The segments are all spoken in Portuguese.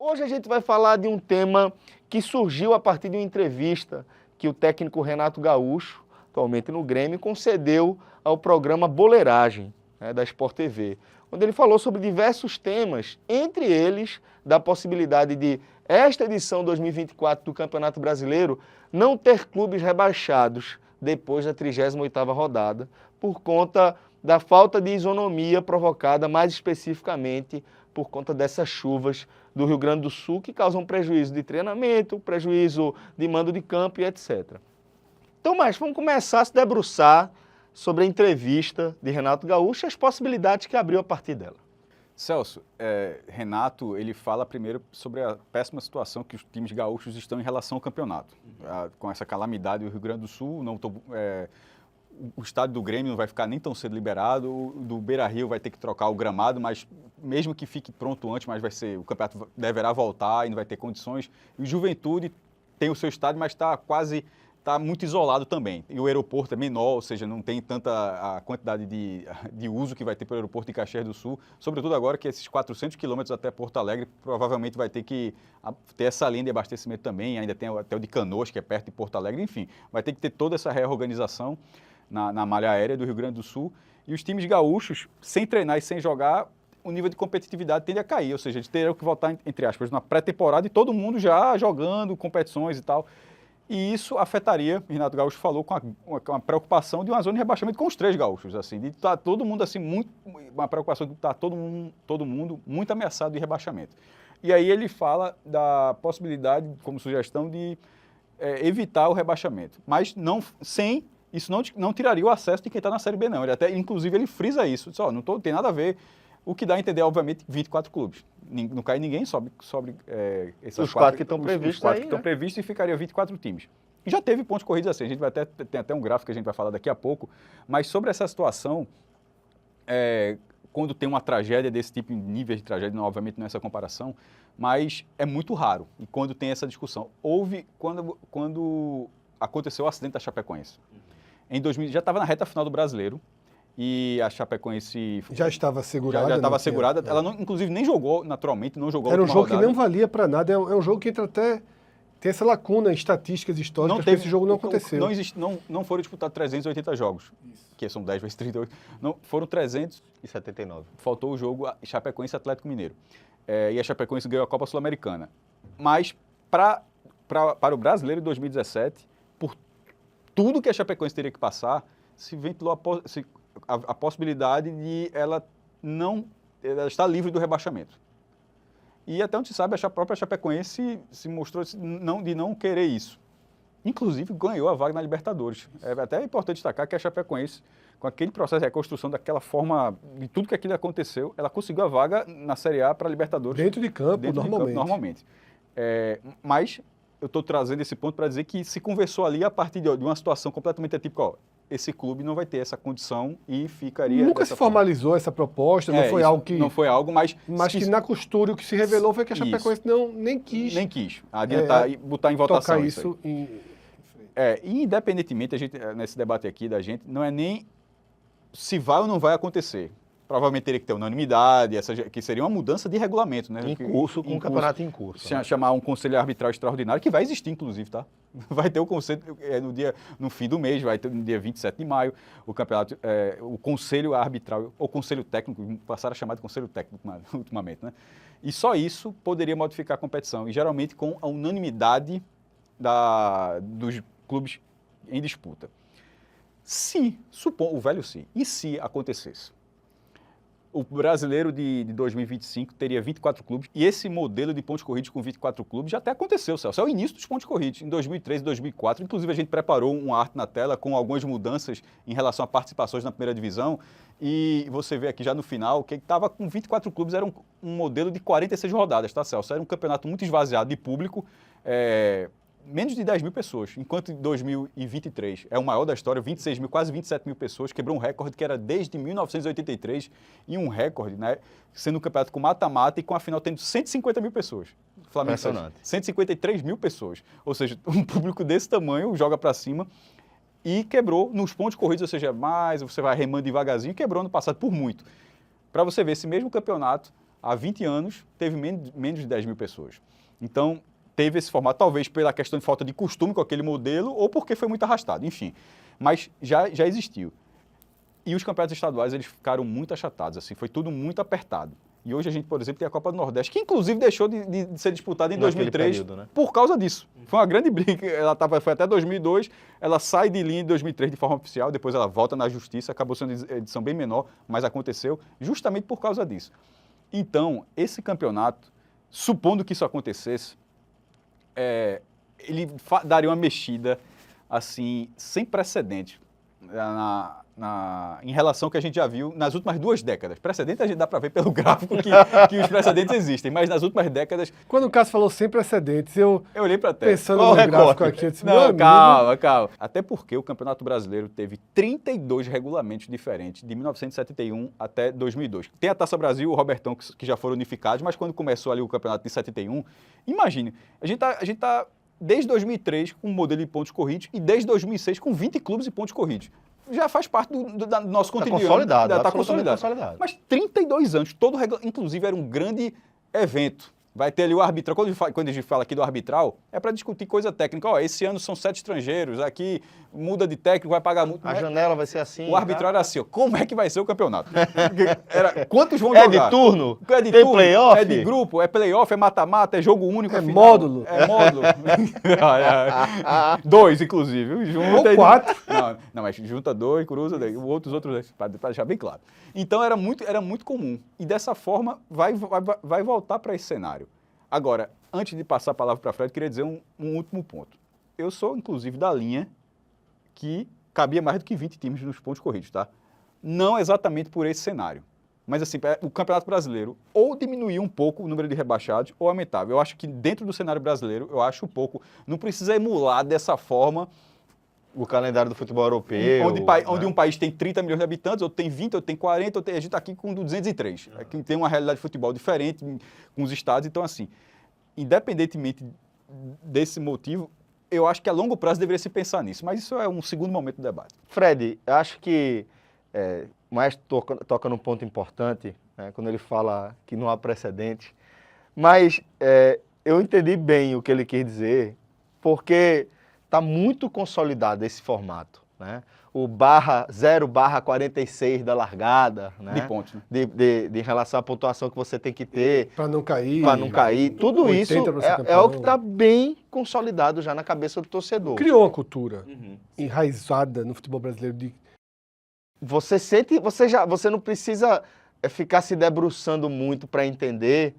Hoje a gente vai falar de um tema que surgiu a partir de uma entrevista que o técnico Renato Gaúcho, atualmente no Grêmio, concedeu ao programa Boleiragem, da Sport TV, onde ele falou sobre diversos temas, entre eles da possibilidade de esta edição 2024 do Campeonato Brasileiro não ter clubes rebaixados depois da 38ª rodada, por conta da falta de isonomia provocada mais especificamente por conta dessas chuvas do Rio Grande do Sul, que causam prejuízo de treinamento, prejuízo de mando de campo e etc. Então, vamos começar a se debruçar sobre a entrevista de Renato Gaúcho e as possibilidades que abriu a partir dela. Celso, Renato, ele fala primeiro sobre a péssima situação que os times gaúchos estão em relação ao campeonato. Com essa calamidade do Rio Grande do Sul, o estádio do Grêmio não vai ficar nem tão cedo liberado, o do Beira-Rio vai ter que trocar o gramado, mas mesmo que fique pronto antes, o campeonato deverá voltar e não vai ter condições. E o Juventude tem o seu estádio, mas está muito isolado também. E o aeroporto é menor, ou seja, não tem tanta a quantidade de uso que vai ter para o aeroporto de Caxias do Sul, sobretudo agora que esses 400 quilômetros até Porto Alegre provavelmente vai ter que ter essa linha de abastecimento também, ainda tem até o de Canoas, que é perto de Porto Alegre, enfim, vai ter que ter toda essa reorganização na malha aérea do Rio Grande do Sul, e os times gaúchos, sem treinar e sem jogar, o nível de competitividade tende a cair, ou seja, eles terão que voltar, entre aspas, na pré-temporada e todo mundo já jogando competições e tal. E isso afetaria, Renato Gaúcho falou, com a preocupação de uma zona de rebaixamento com os três gaúchos, assim, de estar todo mundo assim, uma preocupação de estar todo mundo muito ameaçado de rebaixamento. E aí ele fala da possibilidade, como sugestão, de evitar o rebaixamento, mas isso não tiraria o acesso de quem está na Série B, não. Inclusive, ele frisa isso, só não tem nada a ver. O que dá a entender, obviamente, 24 clubes. Não cai ninguém, sobe os quatro que estão previstos. Os quatro que estão previstos e ficaria 24 times. E já teve pontos corridos assim, tem até um gráfico que a gente vai falar daqui a pouco, mas sobre essa situação, quando tem uma tragédia desse tipo, nível de tragédia, não, obviamente não é essa comparação, mas é muito raro. E quando tem essa discussão, quando aconteceu o acidente da Chapecoense. Em 2000, já estava na reta final do Brasileiro, e a Chapecoense já estava segurada. Já estava segurada. Ela, inclusive, nem jogou, naturalmente, não jogou. Era um jogo rodada. Que não valia para nada. É um jogo que entra até... Tem essa lacuna em estatísticas históricas, que esse jogo não aconteceu. Não foram disputados 380 jogos, que são 10 vezes 38. Não, foram 379. Faltou o jogo Chapecoense Atlético Mineiro. E a Chapecoense ganhou a Copa Sul-Americana. Mas, para o Brasileiro de 2017, por tudo que a Chapecoense teria que passar, se ventilou a possibilidade de ela estar livre do rebaixamento. E até onde se sabe, a própria Chapecoense se mostrou de não querer isso. Inclusive, ganhou a vaga na Libertadores. É até importante destacar que a Chapecoense, com aquele processo de reconstrução, daquela forma, de tudo que aquilo aconteceu, ela conseguiu a vaga na Série A para a Libertadores. Dentro de campo, normalmente. Mas eu estou trazendo esse ponto para dizer que se conversou ali a partir de uma situação completamente atípica. Esse clube não vai ter essa condição e ficaria... Nunca se formalizou essa proposta, não foi algo que... Não foi algo, mas que na costura o que se revelou foi que a Chapecoense nem quis. Nem quis adiantar e botar em votação tocar isso em... E independentemente, nesse debate aqui da gente, não é nem se vai ou não vai acontecer. Provavelmente teria que ter unanimidade, que seria uma mudança de regulamento, né? Com o campeonato em curso. Chamar um conselho arbitral extraordinário, que vai existir, inclusive, tá? Vai ter o conselho no fim do mês, vai ter no dia 27 de maio, o conselho arbitral, ou conselho técnico, passaram a chamar de conselho técnico ultimamente, né? E só isso poderia modificar a competição, e geralmente com a unanimidade dos clubes em disputa. E se acontecesse? O brasileiro de 2025 teria 24 clubes, e esse modelo de pontos corridos com 24 clubes já até aconteceu, Celso. É o início dos pontos corridos, em 2003 e 2004. Inclusive, a gente preparou um arte na tela com algumas mudanças em relação a participações na primeira divisão, e você vê aqui já no final que estava com 24 clubes, era um modelo de 46 rodadas, tá, Celso? Era um campeonato muito esvaziado de público, menos de 10 mil pessoas, enquanto em 2023 é o maior da história, 26 mil, quase 27 mil pessoas, quebrou um recorde que era desde 1983, e um recorde, né, sendo um campeonato com mata-mata e com a final tendo 150 mil pessoas. Flamengo 153 mil pessoas, ou seja, um público desse tamanho joga para cima e quebrou nos pontos corridos, ou seja, você vai remando devagarzinho, quebrou no passado por muito. Para você ver, esse mesmo campeonato, há 20 anos, teve menos de 10 mil pessoas. Então, teve esse formato, talvez pela questão de falta de costume com aquele modelo, ou porque foi muito arrastado, enfim. Mas já existiu. E os campeonatos estaduais, eles ficaram muito achatados, assim, foi tudo muito apertado. E hoje a gente, por exemplo, tem a Copa do Nordeste, que inclusive deixou de ser disputada em 2003 período, né? por causa disso. Foi uma grande briga, foi até 2002, ela sai de linha em 2003 de forma oficial, depois ela volta na justiça, acabou sendo edição bem menor, mas aconteceu justamente por causa disso. Então, esse campeonato, supondo que isso acontecesse, ele daria uma mexida, assim, sem precedente em relação ao que a gente já viu nas últimas 2 décadas. Precedente a gente dá para ver pelo gráfico que os precedentes existem, mas nas últimas décadas... Quando o Cássio falou sem precedentes, eu olhei para a tela. Pensando no gráfico aqui, eu disse, não, calma. Até porque o Campeonato Brasileiro teve 32 regulamentos diferentes de 1971 até 2002. Tem a Taça Brasil, o Robertão, que já foram unificados, mas quando começou ali o campeonato de 71, imagine, a gente tá desde 2003 com um modelo de pontos corridos e desde 2006 com 20 clubes e pontos corridos. Já faz parte do nosso cotidiano. Está consolidado. Mas 32 anos, inclusive era um grande evento. Vai ter ali o arbitral. Quando a gente fala aqui do arbitral, é para discutir coisa técnica. Ó, esse ano são 7 estrangeiros, aqui muda de técnico, vai pagar muito. A janela vai ser assim. O arbitral era assim, ó, como é que vai ser o campeonato? Quantos vão jogar? É de turno? É de Tem turno? playoff? É de grupo? É playoff? É mata-mata? É jogo único? É final? módulo? É módulo. 2, inclusive. Junta Ou 4. Não, mas junta 2, cruza, outros para deixar bem claro. Então era muito comum. E dessa forma vai voltar para esse cenário. Agora, antes de passar a palavra para Fred, queria dizer um último ponto. Eu sou, inclusive, da linha que cabia mais do que 20 times nos pontos corridos, tá? Não exatamente por esse cenário. Mas, assim, o Campeonato Brasileiro ou diminuiu um pouco o número de rebaixados ou aumentava. Eu acho que dentro do cenário brasileiro, eu acho pouco. Não precisa emular dessa forma o calendário do futebol europeu. Onde um país tem 30 milhões de habitantes, outro tem 20, outro tem 40, a gente está aqui com 203. Aqui tem uma realidade de futebol diferente com os estados. Então, assim, independentemente desse motivo, eu acho que a longo prazo deveria se pensar nisso. Mas isso é um segundo momento do debate. Fred, acho que o Maestro toca num ponto importante, né, quando ele fala que não há precedente. Mas eu entendi bem o que ele quis dizer, porque está muito consolidado esse formato, né? O 0/46 da largada, né? De pontos, né? De relação à pontuação que você tem que ter. Para não cair. Para não cair. Tudo isso é o que está bem consolidado já na cabeça do torcedor. Criou uma cultura enraizada no futebol brasileiro de... Você sente, você não precisa ficar se debruçando muito para entender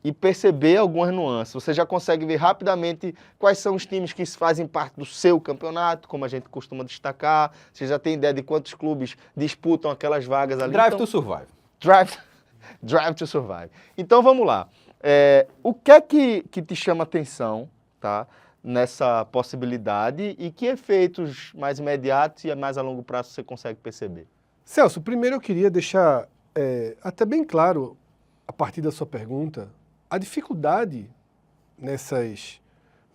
e perceber algumas nuances. Você já consegue ver rapidamente quais são os times que fazem parte do seu campeonato, como a gente costuma destacar. Você já tem ideia de quantos clubes disputam aquelas vagas ali. Drive to Survive. Drive to Survive. Então, vamos lá. O que é que te chama atenção, tá, nessa possibilidade e que efeitos mais imediatos e mais a longo prazo você consegue perceber? Celso, primeiro eu queria deixar até bem claro, a partir da sua pergunta, a dificuldade nessas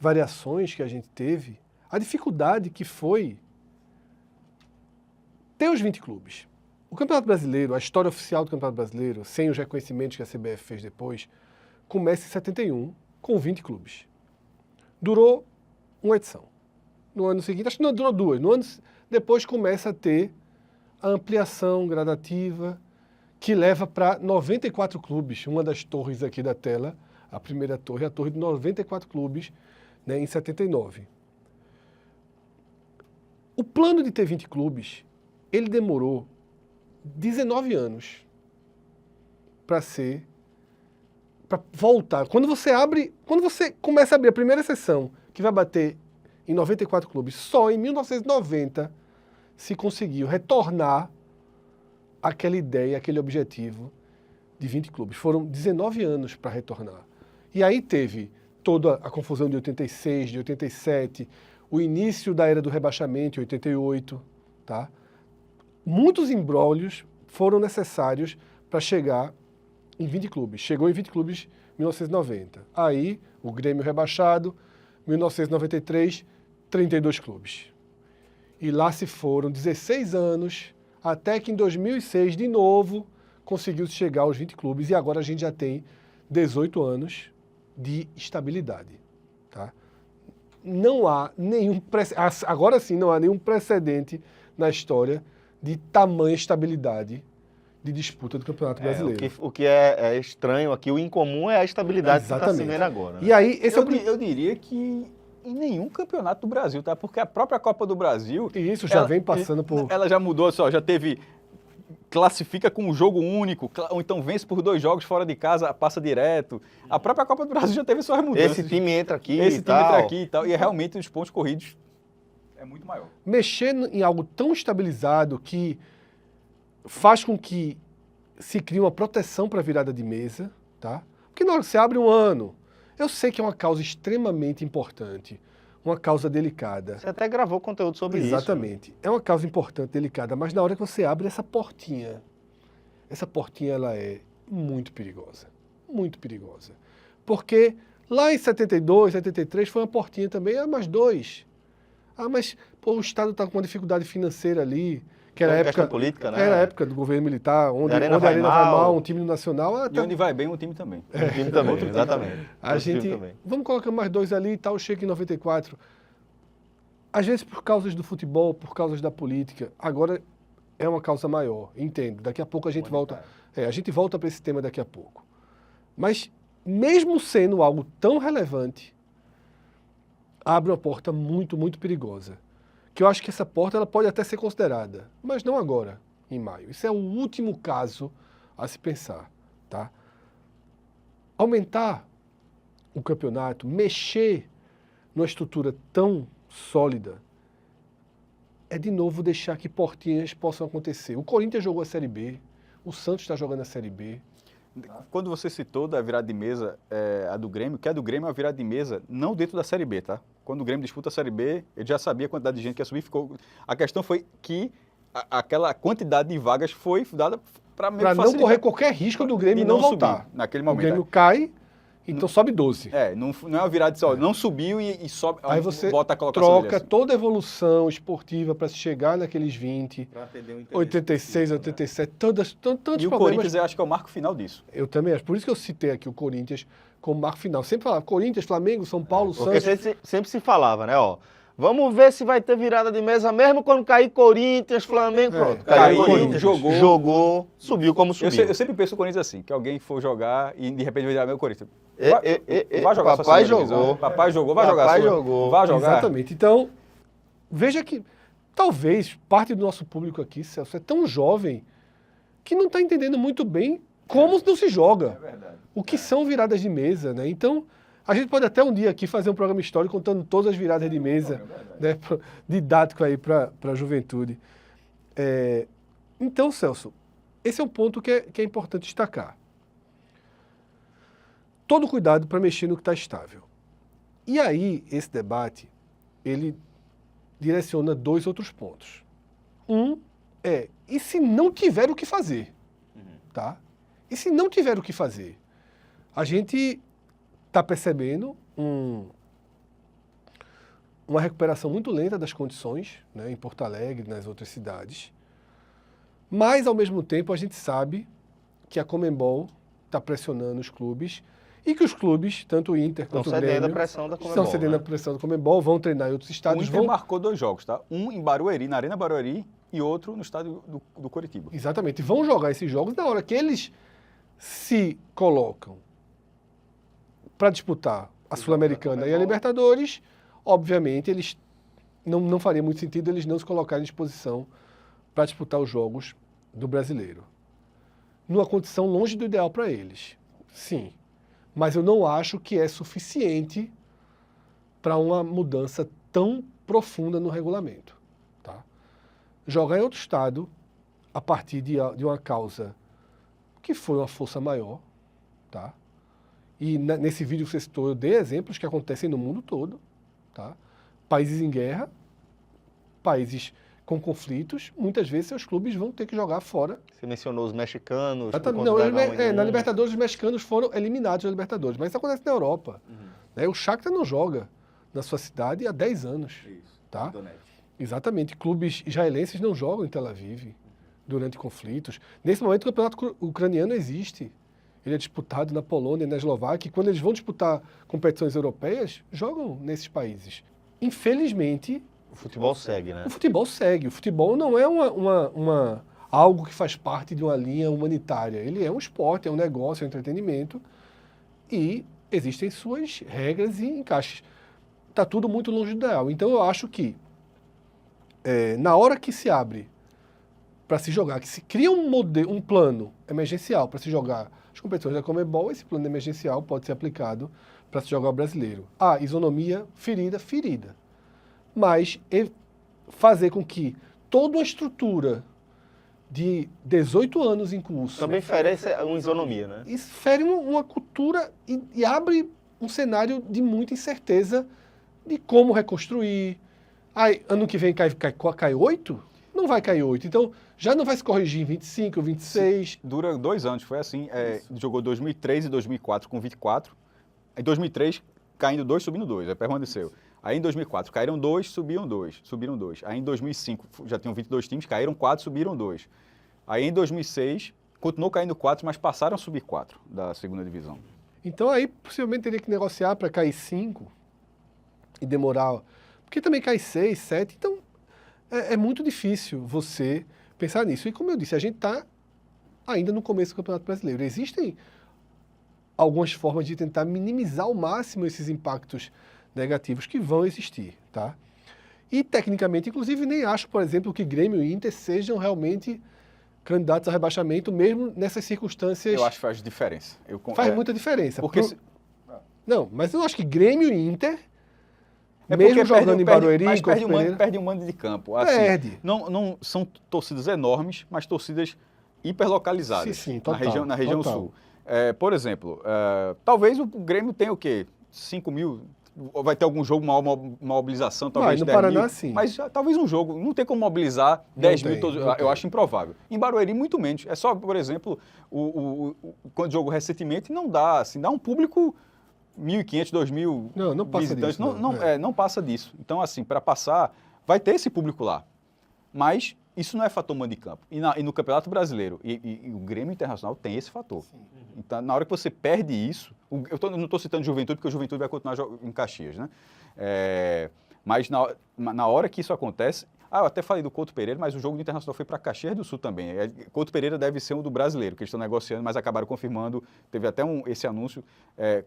variações que a gente teve, a dificuldade que foi ter os 20 clubes. O Campeonato Brasileiro, a história oficial do Campeonato Brasileiro, sem os reconhecimentos que a CBF fez depois, começa em 71 com 20 clubes. Durou uma edição. No ano seguinte, acho que não, durou 2. No ano depois começa a ter a ampliação gradativa, que leva para 94 clubes, uma das torres aqui da tela, a primeira torre, a torre de 94 clubes, né, em 79. O plano de ter 20 clubes, ele demorou 19 anos para voltar. Quando você começa a abrir a primeira sessão, que vai bater em 94 clubes, só em 1990 se conseguiu retornar aquela ideia, aquele objetivo de 20 clubes. Foram 19 anos para retornar. E aí teve toda a confusão de 86, de 87, o início da era do rebaixamento em 88, tá? Muitos imbróglios foram necessários para chegar em 20 clubes. Chegou em 20 clubes em 1990. Aí, o Grêmio rebaixado, 1993, 32 clubes. E lá se foram 16 anos, até que em 2006, de novo, conseguiu chegar aos 20 clubes e agora a gente já tem 18 anos de estabilidade. Tá? Não há nenhum agora sim não há nenhum precedente na história de tamanha estabilidade de disputa do Campeonato Brasileiro. O que é estranho aqui, o incomum é a estabilidade que está se Exatamente. vendo agora. Né? E aí, esse Eu diria que em nenhum campeonato do Brasil, tá? Porque a própria Copa do Brasil... E isso já vem passando por... Ela já mudou, só, já teve... Classifica com um jogo único, ou então vence por 2 jogos fora de casa, passa direto. A própria Copa do Brasil já teve suas mudanças. Esse time entra aqui Esse e time entra tal. aqui e tal. E realmente os pontos corridos é muito maior. Mexer em algo tão estabilizado que faz com que se crie uma proteção para a virada de mesa, tá? Porque na hora que você abre um ano, eu sei que é uma causa extremamente importante, uma causa delicada. Você até gravou conteúdo sobre isso. Exatamente. É uma causa importante, delicada, mas na hora que você abre essa portinha ela é muito perigosa. Muito perigosa. Porque lá em 72, 73 foi uma portinha também, mais 2. Mas pô, o Estado está com uma dificuldade financeira ali, que era a época política, né? Era a época do governo militar, onde a Arena vai mal, um time nacional. E onde vai bem, um time também. Um time também, exatamente. A gente, vamos colocar mais 2 ali e tal, chega em 94. Às vezes por causas do futebol, por causas da política, agora é uma causa maior, entendo. Daqui a pouco a gente volta. A gente volta para esse tema daqui a pouco. Mas mesmo sendo algo tão relevante, abre uma porta muito, muito perigosa. Que eu acho que essa porta ela pode até ser considerada, mas não agora, em maio. Isso é o último caso a se pensar, tá? Aumentar o campeonato, mexer numa estrutura tão sólida, é de novo deixar que portinhas possam acontecer. O Corinthians jogou a Série B, o Santos está jogando a Série B. Quando você citou da virada de mesa, a do Grêmio, que a do Grêmio é uma virada de mesa não dentro da Série B, tá? Quando o Grêmio disputa a Série B, ele já sabia a quantidade de gente que ia subir. A questão foi que aquela quantidade de vagas foi dada para não correr qualquer risco do Grêmio não voltar. Subir, naquele momento. O Grêmio cai, então sobe 12. Não é uma virada de só, não subiu e sobe, aí você bota a colocação troca toda a evolução esportiva para se chegar naqueles 20, 86, 87, tantos problemas. E o Corinthians eu acho que é o marco final disso. Eu também acho. Por isso que eu citei aqui o Corinthians como marco final. Sempre falava Corinthians, Flamengo, São Paulo, Porque Santos. sempre se falava, né? Ó, vamos ver se vai ter virada de mesa mesmo quando cair Corinthians, Flamengo, pronto. Caiu, Corinthians, jogou, subiu como subiu. Eu sempre penso o Corinthians assim, que alguém for jogar e de repente vai virar meu Corinthians. Vai jogar papai jogou. Papai jogou, vai jogar. Papai jogou. Vai jogar. Exatamente. Então, veja que talvez parte do nosso público aqui, Celso, é tão jovem que não está entendendo muito bem como não se joga. É verdade. O que são viradas de mesa, né? Então, a gente pode até um dia aqui fazer um programa histórico contando todas as viradas de mesa, né? Didático aí para a juventude. Então, Celso, esse é um ponto que é importante destacar. Todo cuidado para mexer no que está estável. E aí, esse debate, ele direciona 2 outros pontos. E se não tiver o que fazer? Tá? E se não tiver o que fazer? A gente está percebendo uma recuperação muito lenta das condições, né, em Porto Alegre, nas outras cidades. Mas, ao mesmo tempo, a gente sabe que a Conmebol está pressionando os clubes e que os clubes, tanto o Inter quanto o Grêmio, cedendo a pressão da Conmebol, estão cedendo a pressão da Conmebol, vão treinar em outros O estados. Inter marcou 2 jogos, tá? Um em Barueri, na Arena Barueri, e outro no estádio do Coritiba. Exatamente. Vão jogar esses jogos na hora que eles se colocam para disputar a Sul-Americana e a Libertadores. Obviamente, eles não faria muito sentido eles não se colocarem à disposição para disputar os jogos do Brasileiro. Numa condição longe do ideal para eles. Sim. Mas eu não acho que é suficiente para uma mudança tão profunda no regulamento. Tá? Jogar em outro estado, a partir de uma causa que foi uma força maior, tá? E nesse vídeo que você citou, eu dei exemplos que acontecem no mundo todo. Tá? Países em guerra, países com conflitos, muitas vezes seus clubes vão ter que jogar fora. Você mencionou os mexicanos. Na Libertadores, os mexicanos foram eliminados da Libertadores, mas isso acontece na Europa. O Shakhtar não joga na sua cidade há 10 anos. Isso. Tá? Exatamente. Clubes israelenses não jogam em Tel Aviv. durante conflitos. Nesse momento, o campeonato ucraniano existe. Ele é disputado na Polônia e na Eslováquia. E quando eles vão disputar competições europeias, jogam nesses países. Infelizmente, O futebol segue, né? o futebol segue. O futebol não é algo que faz parte de uma linha humanitária. Ele é um esporte, é um negócio, é um entretenimento. E existem suas regras e encaixes. Está tudo muito longe do ideal. Então eu acho que na hora que se abre para se jogar, que se cria um plano emergencial para se jogar as competições da Conmebol, esse plano emergencial pode ser aplicado para se jogar o brasileiro. Isonomia ferida. Mas fazer com que toda uma estrutura de 18 anos em curso... Também oferece uma isonomia, né? Isso fere uma cultura e abre um cenário de muita incerteza de como reconstruir. Ano que vem cai 8? Não vai cair 8. Então, já não vai se corrigir em 25, 26. Dura 2 anos, foi assim. Jogou 2003 e 2004 com 24. Em 2003, caindo 2, subindo 2. Aí permaneceu. Aí em 2004, caíram 2, subiram 2. Aí em 2005, já tinham 22 times, caíram 4, subiram 2. Aí em 2006, continuou caindo 4, mas passaram a subir 4 da segunda divisão. Então aí possivelmente teria que negociar para cair 5 e demorar... Porque também cai 6, 7, então é muito difícil você pensar nisso. E como eu disse, a gente está ainda no começo do Campeonato Brasileiro. Existem algumas formas de tentar minimizar ao máximo esses impactos negativos que vão existir, tá? E tecnicamente, inclusive, nem acho, por exemplo, que Grêmio e Inter sejam realmente candidatos a rebaixamento, mesmo nessas circunstâncias. Eu acho que faz diferença. Faz muita diferença. Porque Não, mas eu acho que Grêmio e Inter, mesmo mesmo jogando em Barueri, mas perde um mando de campo. Assim, perde. Não são torcidas enormes, mas torcidas hiperlocalizadas Sim, total, na região total. sul. Por exemplo, talvez o Grêmio tenha o quê? 5 mil? Vai ter algum jogo, uma mobilização, talvez no 10 Paraná, mil. sim. Mas talvez um jogo, não tem como mobilizar 10 tem, mil todos. não tem. Eu acho improvável. Em Barueri, muito menos. É só, por exemplo, quando jogou recentemente, não dá, assim, dá um público 1.500, 2.000 Não passa visitantes. disso, Não passa disso. Então, assim, para passar, vai ter esse público lá. Mas isso não é fator mando de campo. E no Campeonato Brasileiro, e o Grêmio Internacional tem esse fator. Sim. Então, na hora que você perde isso, eu não estou citando Juventude, porque o Juventude vai continuar em Caxias, né? Mas na hora que isso acontece... eu até falei do Couto Pereira, mas o jogo do Internacional foi para Caxias do Sul também. Couto Pereira deve ser um do brasileiro, que eles estão negociando, mas acabaram confirmando. Teve até esse anúncio,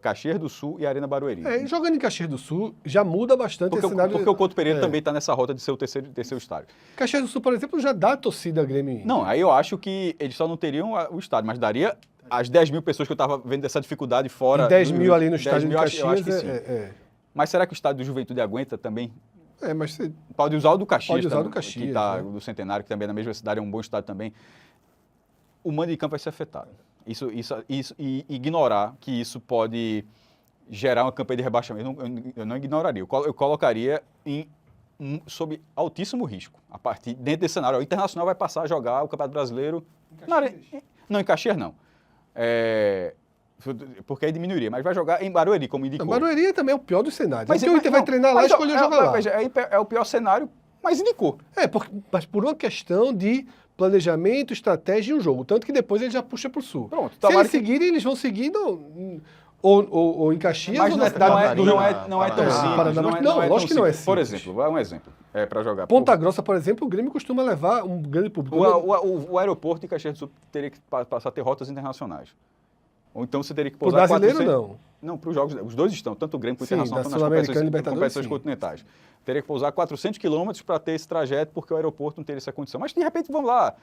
Caxias do Sul e Arena Barueri. Jogando em Caxias do Sul, já muda bastante esse cenário. Porque o Couto Pereira também está nessa rota de ser o terceiro estádio. Caxias do Sul, por exemplo, já dá torcida Grêmio. Não, aí eu acho que eles só não teriam o estádio, mas daria as 10 mil pessoas que eu estava vendo dessa dificuldade fora. E 10 mil ali no estádio de Caxias. Eu acho que sim. Mas será que o estádio do Juventude aguenta também? Mas você... Pode usar o do Caxias. Pode usar o do também, Caxias, que tá, do Centenário, que também é na mesma cidade, é um bom estádio também. O mando de campo vai ser afetado. E ignorar que isso pode gerar uma campanha de rebaixamento, eu não ignoraria. Eu colocaria sob altíssimo risco. Dentro desse cenário, o Internacional vai passar a jogar o Campeonato Brasileiro... Não, em Caxias não. Porque aí diminuiria, mas vai jogar em Barueri, como indicou. Barueri também é o pior dos cenários. Mas o Inter vai treinar lá e escolheu jogar lá. Veja, é o pior cenário, mas indicou. Mas por uma questão de planejamento, estratégia e um jogo. Tanto que depois ele já puxa para o Sul. Pronto. Se eles seguirem, eles vão seguir ou em Caxias mas ou na cidade não é tão simples. Não, lógico que não é simples. Por exemplo, um exemplo, para jogar. Ponta Grossa, por exemplo, o Grêmio costuma levar um grande público. O aeroporto de Caxias do Sul teria que passar a ter rotas internacionais. Ou então você teria que pousar... Para o brasileiro, não. Não, para os jogos... Os dois estão, tanto o Grêmio quanto o Internacional, estão nas competições continentais. Teria que pousar 400 quilômetros para ter esse trajeto, porque o aeroporto não teria essa condição. Mas, de repente, vamos lá.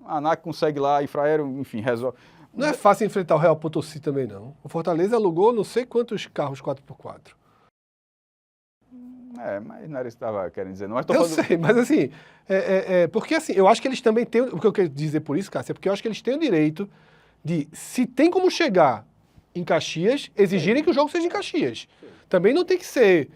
A ANAC consegue lá, Infraero, enfim, resolve. Não é fácil enfrentar o Real Potosí também, não. O Fortaleza alugou não sei quantos carros 4x4. Mas não era isso que eu estava querendo dizer. Não, mas sei, mas assim... porque, assim, eu acho que eles também têm... O que eu quero dizer por isso, Cássio, é porque eu acho que eles têm o direito... se tem como chegar em Caxias, exigirem que o jogo seja em Caxias. Também não tem que ser,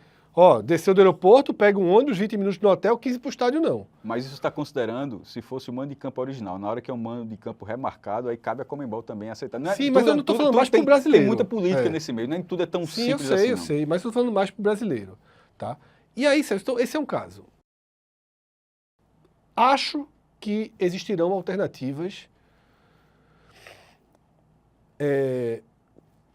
desceu do aeroporto, pega um ônibus, 20 minutos no hotel, 15 para o estádio, não. Mas isso está considerando se fosse o mando de campo original. Na hora que é um mando de campo remarcado, aí cabe a Conmebol também aceitar. Sim, mas eu não estou falando mais para o brasileiro. Tem muita política nesse meio, nem tudo é tão simples assim. Sim, eu sei, mas estou falando mais para o brasileiro. Tá? E aí, Sérgio, então, esse é um caso. Acho que existirão alternativas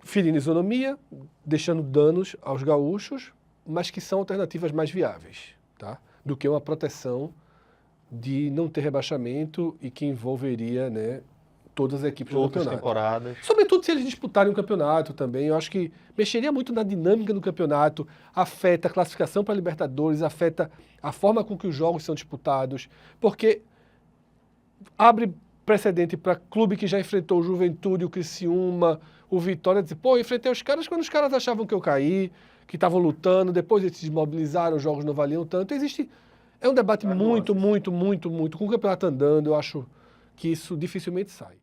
ferindo isonomia, deixando danos aos gaúchos, mas que são alternativas mais viáveis, tá? Do que uma proteção de não ter rebaixamento e que envolveria, né, todas as equipes do Outras campeonato. temporadas. Sobretudo se eles disputarem um campeonato também, eu acho que mexeria muito na dinâmica do campeonato, afeta a classificação para a Libertadores, afeta a forma com que os jogos são disputados, porque abre precedente para clube que já enfrentou o Juventude, o Criciúma, o Vitória, dizer, pô, eu enfrentei os caras quando os caras achavam que eu caí, que estavam lutando, depois eles se desmobilizaram, os jogos não valiam tanto. É um debate muito, com o campeonato andando, eu acho que isso dificilmente sai.